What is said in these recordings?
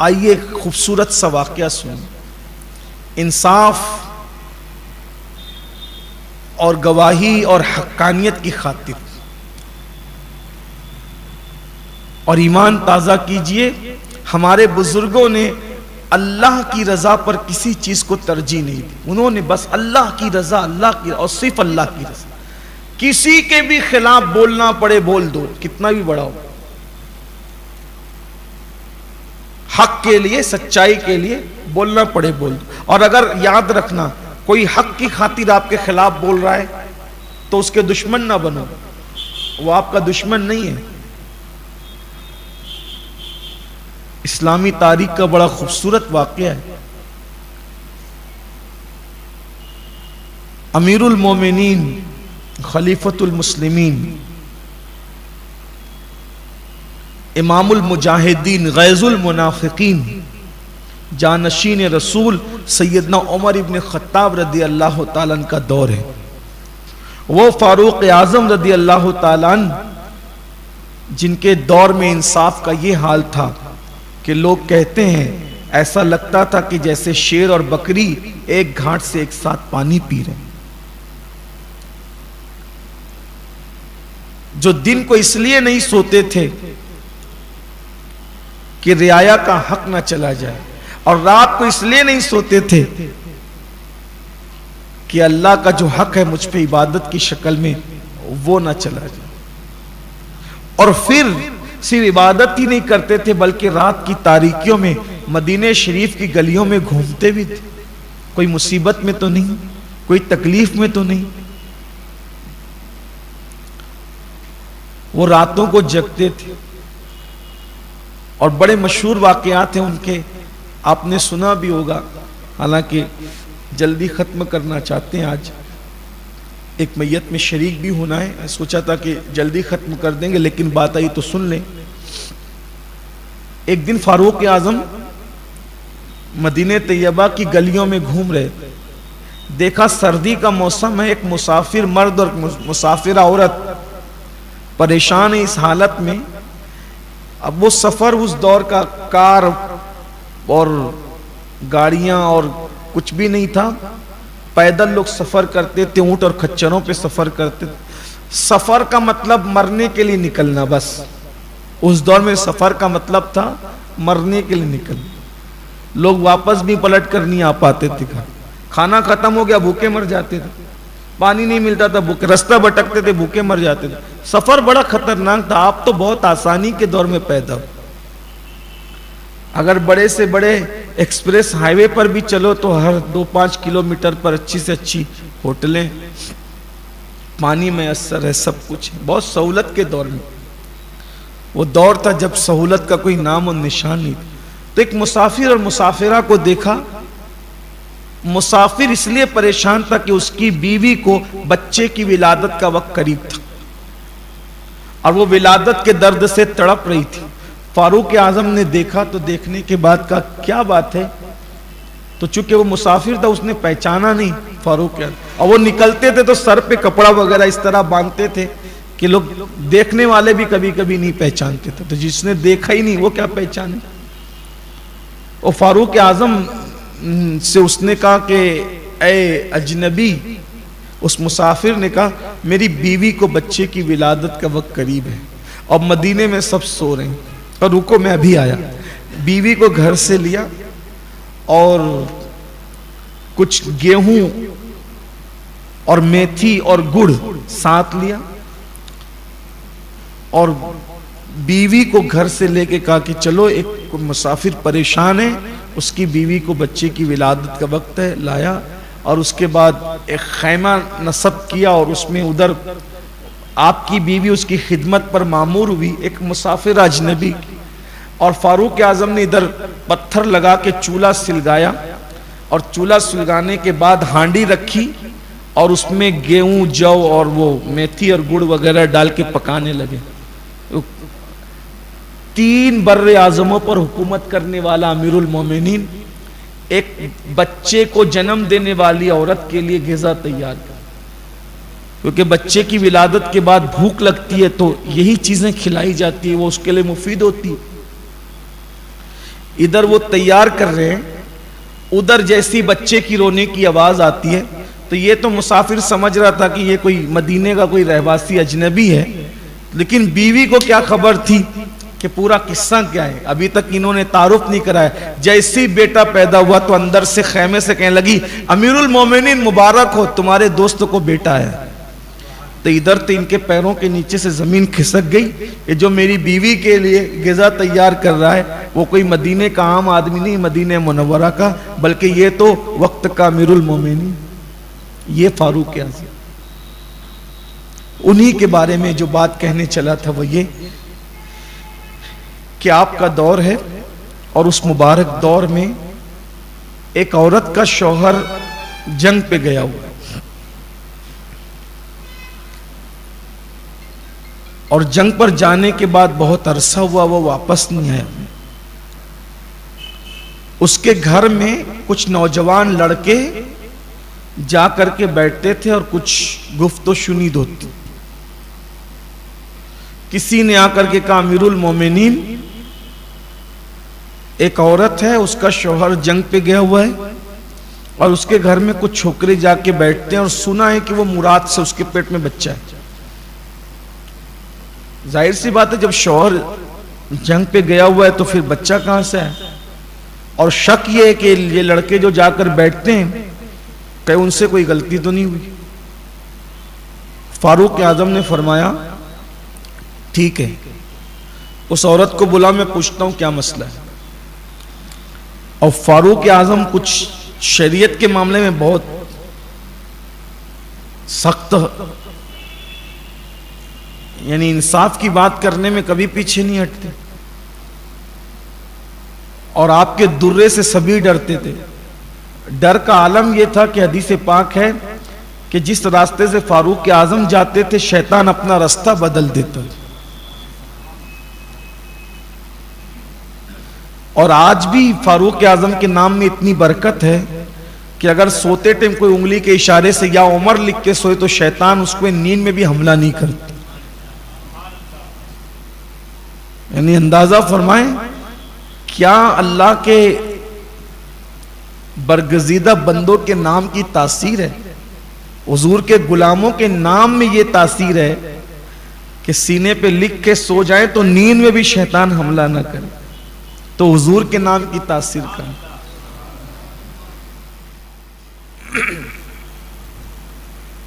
آئیے خوبصورت سا واقعہ سنیں. انصاف اور گواہی اور حقانیت کی خاطر اور ایمان تازہ کیجئے. ہمارے بزرگوں نے اللہ کی رضا پر کسی چیز کو ترجیح نہیں دی. انہوں نے بس اللہ کی رضا، اللہ کی اور صرف اللہ کی رضا. کسی کے بھی خلاف بولنا پڑے بول دو، کتنا بھی بڑا ہو. حق کے لیے، سچائی کے لیے بولنا پڑے بول دو. اور اگر یاد رکھنا کوئی حق کی خاطر آپ کے خلاف بول رہا ہے تو اس کے دشمن نہ بنو، وہ آپ کا دشمن نہیں ہے. اسلامی تاریخ کا بڑا خوبصورت واقعہ ہے. امیر المومنین خلیفۃ المسلمین امام المجاہدین غیظ المنافقین جانشین رسول سیدنا عمر ابن خطاب رضی اللہ تعالیٰ عنہ کا دور ہے. وہ فاروق اعظم رضی اللہ تعالیٰ عنہ جن کے دور میں انصاف کا یہ حال تھا کہ لوگ کہتے ہیں ایسا لگتا تھا کہ جیسے شیر اور بکری ایک گھاٹ سے ایک ساتھ پانی پی رہے. جو دن کو اس لیے نہیں سوتے تھے کہ رعایا کا حق نہ چلا جائے، اور رات کو اس لیے نہیں سوتے تھے کہ اللہ کا جو حق ہے مجھ پہ عبادت کی شکل میں وہ نہ چلا جائے. اور پھر صرف عبادت ہی نہیں کرتے تھے بلکہ رات کی تاریکیوں میں مدینہ شریف کی گلیوں میں گھومتے بھی تھے. کوئی مصیبت میں تو نہیں، کوئی تکلیف میں تو نہیں. وہ راتوں کو جگتے تھے. اور بڑے مشہور واقعات ہیں ان کے، آپ نے سنا بھی ہوگا. حالانکہ جلدی ختم کرنا چاہتے ہیں، آج ایک میت میں شریک بھی ہونا ہے. سوچا تھا کہ جلدی ختم کر دیں گے لیکن بات آئی تو سن لیں. ایک دن فاروق اعظم مدینہ طیبہ کی گلیوں میں گھوم رہے. دیکھا سردی کا موسم ہے، ایک مسافر مرد اور مسافرہ عورت پریشان ہے اس حالت میں. اب وہ سفر اس دور کا کار اور گاڑیاں اور کچھ بھی نہیں تھا. پیدل لوگ سفر کرتے تھے، اونٹ اور کھچروں پہ سفر کرتے تھے. سفر کا مطلب مرنے کے لیے نکلنا. بس اس دور میں سفر کا مطلب تھا مرنے کے لیے نکلنا. لوگ واپس بھی پلٹ کر نہیں آ پاتے تھے. کھانا ختم ہو گیا بھوکے مر جاتے تھے، پانی نہیں ملتا تھا بھوکے، رستہ بھٹکتے تھے بھوکے مر جاتے تھے. سفر بڑا خطرناک تھا. آپ تو بہت آسانی کے دور میں پیدا ہو. اگر بڑے سے بڑے ایکسپریس ہائی وے پر بھی چلو تو ہر 2-5 کلومیٹر پر اچھی سے اچھی ہوٹلیں، پانی میسر ہے، سب کچھ. بہت سہولت کے دور میں. وہ دور تھا جب سہولت کا کوئی نام و نشان نہیں. تو ایک مسافر اور مسافرہ کو دیکھا. مسافر اس لیے پریشان تھا کہ اس کی بیوی کو بچے کی ولادت کا وقت قریب تھا اور وہ ولادت کے درد سے تڑپ رہی تھی. فاروق اعظم نے دیکھا تو دیکھنے کے بعد کہا کیا بات ہے. تو چونکہ وہ مسافر تھا اس نے پہچانا نہیں فاروق اعظم. اور وہ نکلتے تھے تو سر پہ کپڑا وغیرہ اس طرح باندھتے تھے کہ لوگ دیکھنے والے بھی کبھی کبھی نہیں پہچانتے تھے. تو جس نے دیکھا ہی نہیں وہ کیا پہچانے. اور فاروق اعظم سے اس نے کہا کہ اے اجنبی، اس مسافر نے کہا میری بیوی کو بچے کی ولادت کا وقت قریب ہے اور مدینے میں سب سو رہے ہیں، اور رکو میں ابھی آیا. بیوی کو گھر سے لیا اور کچھ گیہوں اور میتھی اور گڑ ساتھ لیا اور بیوی کو گھر سے لے کے کہا کہ چلو ایک مسافر پریشان ہے، اس کی بیوی کو بچے کی ولادت کا وقت ہے. لایا اور اس کے بعد ایک خیمہ نصب کیا اور اس میں ادھر آپ کی بیوی اس کی خدمت پر مامور ہوئی، ایک مسافر اجنبی. اور فاروق اعظم نے ادھر پتھر لگا کے چولہا سلگایا اور چولہا سلگانے کے بعد ہانڈی رکھی اور اس میں گیہوں، جو اور وہ میتھی اور گڑ وغیرہ ڈال کے پکانے لگے. 3 بر اعظموں پر حکومت کرنے والا امیر المومنین ایک بچے کو جنم دینے والی عورت کے لیے غذا تیار کر، کیونکہ بچے کی ولادت کے بعد بھوک لگتی ہے تو یہی چیزیں کھلائی جاتی ہے، وہ اس کے لیے مفید ہوتی ہے. ادھر وہ تیار کر رہے ہیں، ادھر جیسی بچے کی رونے کی آواز آتی ہے تو یہ تو مسافر سمجھ رہا تھا کہ یہ کوئی مدینے کا کوئی رہواسی اجنبی ہے، لیکن بیوی کو کیا خبر تھی کہ پورا قصہ کیا ہے، ابھی تک انہوں نے تعارف نہیں کرایا۔ جیسی بیٹا پیدا ہوا تو اندر سے خیمے سے کہنے لگی امیر المومنین مبارک ہو، تمہارے دوست کو بیٹا ہے۔ تو ادھر تو ان کے پیروں کے نیچے سے زمین کھسک گئی کہ جو میری بیوی کے لیے غذا تیار کر رہا ہے وہ کوئی مدینے کا عام آدمی نہیں، مدینہ منورہ کا، بلکہ یہ تو وقت کا امیر المومنین، یہ فاروق اعظم۔ انہی کے بارے میں جو بات کہنے چلا تھا وہ یہ کہ آپ کا دور ہے اور اس مبارک دور میں ایک عورت کا شوہر جنگ پہ گیا ہوا ہے اور جنگ پر جانے کے بعد بہت عرصہ ہوا وہ واپس نہیں آیا۔ اس کے گھر میں کچھ نوجوان لڑکے جا کر کے بیٹھتے تھے اور کچھ گفت و شنید ہوتی۔ کسی نے آ کر کے کہا امیر المومنین ایک عورت ہے، اس کا شوہر جنگ پہ گیا ہوا ہے اور اس کے گھر میں کچھ چھوکرے جا کے بیٹھتے ہیں اور سنا ہے کہ وہ مراد سے اس کے پیٹ میں بچہ ہے۔ ظاہر سی بات ہے جب شوہر جنگ پہ گیا ہوا ہے تو پھر بچہ کہاں سے ہے، اور شک یہ ہے کہ یہ لڑکے جو جا کر بیٹھتے ہیں کہ ان سے کوئی غلطی تو نہیں ہوئی۔ فاروق اعظم نے فرمایا ٹھیک ہے، اس عورت کو بلا، میں پوچھتا ہوں کیا مسئلہ ہے۔ اور فاروق اعظم کچھ شریعت کے معاملے میں بہت سخت، یعنی انصاف کی بات کرنے میں کبھی پیچھے نہیں ہٹتے، اور آپ کے درے سے سبھی ڈرتے تھے۔ ڈر کا عالم یہ تھا کہ حدیث پاک ہے کہ جس راستے سے فاروق اعظم جاتے تھے شیطان اپنا راستہ بدل دیتا۔ اور آج بھی فاروق اعظم کے نام میں اتنی برکت ہے کہ اگر سوتے ٹائم کوئی انگلی کے اشارے سے یا عمر لکھ کے سوئے تو شیطان اس کو نیند میں بھی حملہ نہیں کرتا۔ یعنی اندازہ فرمائیں کیا اللہ کے برگزیدہ بندوں کے نام کی تاثیر ہے، حضور کے غلاموں کے نام میں یہ تاثیر ہے کہ سینے پہ لکھ کے سو جائیں تو نیند میں بھی شیطان حملہ نہ کرے، تو حضور کے نام کی تاثیر کا۔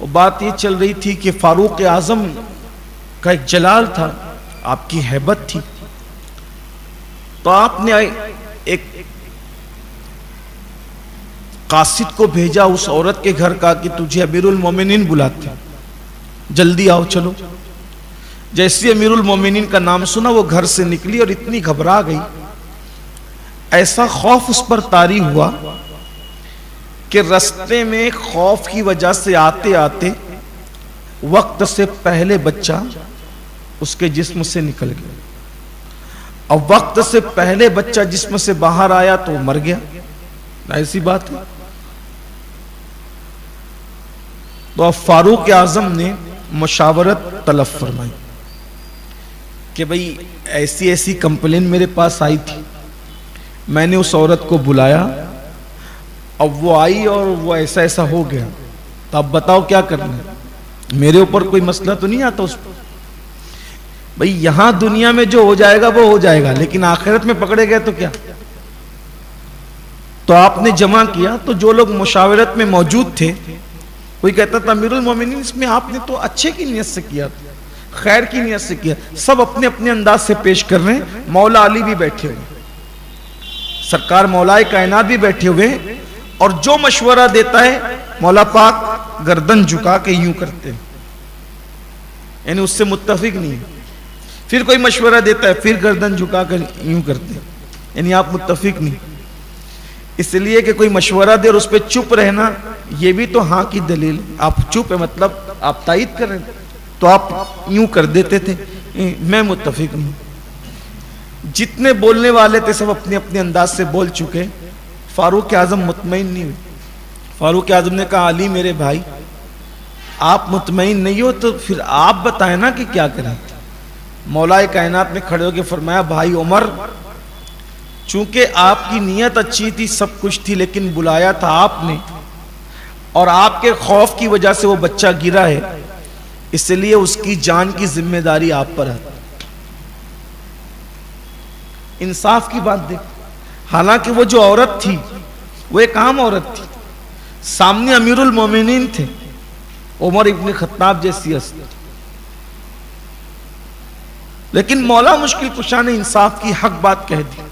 وہ بات یہ چل رہی تھی کہ فاروق اعظم کا ایک جلال تھا، آپ کی ہیبت تھی، تو آپ نے ایک قاصد کو بھیجا اس عورت کے گھر کا کہ تجھے امیر المومنین بلاتے ہیں، جلدی آؤ چلو۔ جیسے امیر المومنین کا نام سنا وہ گھر سے نکلی اور اتنی گھبرا گئی، ایسا خوف اس پر طاری ہوا کہ رستے میں خوف کی وجہ سے آتے آتے وقت سے پہلے بچہ اس کے جسم سے نکل گیا، اور وقت سے پہلے بچہ جسم سے باہر آیا تو مر گیا۔ ایسی بات ہے۔ تو اب فاروق اعظم نے مشاورت طلب فرمائی کہ بھئی ایسی ایسی کمپلین میرے پاس آئی تھی، میں نے اس عورت کو بلایا، اب وہ آئی اور وہ ایسا ایسا ہو گیا، تو اب بتاؤ کیا کرنا ہے، میرے اوپر کوئی مسئلہ تو نہیں آتا اس پر؟ بھئی یہاں دنیا میں جو ہو جائے گا وہ ہو جائے گا، لیکن آخرت میں پکڑے گئے تو کیا؟ تو آپ نے جمع کیا، تو جو لوگ مشاورت میں موجود تھے کوئی کہتا تھا امیر المومنین اس میں آپ نے تو اچھے کی نیت سے کیا، خیر کی نیت سے کیا، سب اپنے اپنے انداز سے پیش کر رہے ہیں۔ مولا علی بھی بیٹھے ہوئے، سرکار مولا کائنات بھی بیٹھے ہوئے، اور جو مشورہ دیتا ہے مولا پاک گردن جھکا کے یوں کرتے ہیں، یعنی اس سے متفق نہیں ہے۔ پھر کوئی مشورہ دیتا ہے پھر گردن جھکا کر یوں کرتے ہیں، یعنی آپ متفق نہیں۔ اس لیے کہ کوئی مشورہ دے اور اس پہ چپ رہنا یہ بھی تو ہاں کی دلیل ہے، آپ چپ ہے مطلب آپ تائید کر رہے ہیں، تو آپ یوں کر دیتے تھے میں متفق نہیں۔ جتنے بولنے والے تھے سب اپنے اپنے انداز سے بول چکے، فاروق اعظم مطمئن نہیں ہوئے۔ فاروق اعظم نے کہا علی میرے بھائی آپ مطمئن نہیں ہو تو پھر آپ بتائیں نا کہ کیا کریں۔ مولا کائنات نے کھڑے ہو کے فرمایا بھائی عمر چونکہ آپ کی نیت اچھی تھی، سب کچھ تھی، لیکن بلایا تھا آپ نے، اور آپ کے خوف کی وجہ سے وہ بچہ گرا ہے، اس لیے اس کی جان کی ذمہ داری آپ پر ہے۔ انصاف کی بات دیکھ، حالانکہ وہ جو عورت تھی وہ ایک عام عورت تھی، سامنے امیر المومنین تھے، عمر ابن خطاب جیسی ہستی، لیکن مولا مشکل کشا نے انصاف کی حق بات کہہ دی۔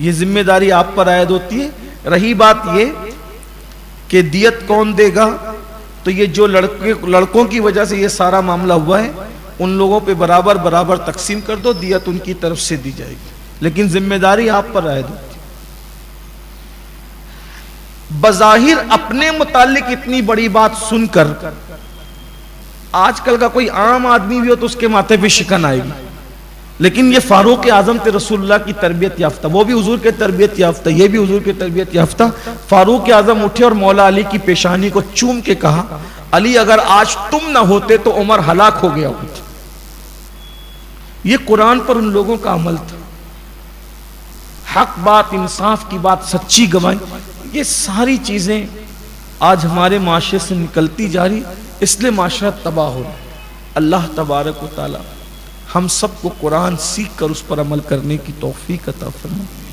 یہ ذمہ داری آپ پر عائد ہوتی ہے۔ رہی بات یہ کہ دیت کون دے گا، تو یہ جو لڑکوں کی وجہ سے یہ سارا معاملہ ہوا ہے، ان لوگوں پہ برابر برابر تقسیم کر دو، دیت ان کی طرف سے دی جائے گی، لیکن ذمہ داری آپ پر عائد ہوتی ہے۔ بظاہر اپنے متعلق اتنی بڑی بات سن کر آج کل کا کوئی عام آدمی بھی ہو تو اس کے ماتھے پہ شکن آئے گی، لیکن یہ فاروق اعظم تھے رسول اللہ کی تربیت یافتہ، وہ بھی حضور کے تربیت یافتہ، یہ بھی حضور کے تربیت یافتہ۔ فاروق اعظم اٹھے اور مولا علی کی پیشانی کو چوم کے کہا، علی اگر آج تم نہ ہوتے تو عمر ہلاک ہو گیا ہوتا۔ یہ قرآن پر ان لوگوں کا عمل تھا، حق بات، انصاف کی بات، سچی گواہی، یہ ساری چیزیں آج ہمارے معاشرے سے نکلتی جا رہی، اس لیے معاشرہ تباہ ہو رہا ہے۔ اللہ تبارک و تعالی ہم سب کو قرآن سیکھ کر اس پر عمل کرنے کی توفیق عطا فرمائے۔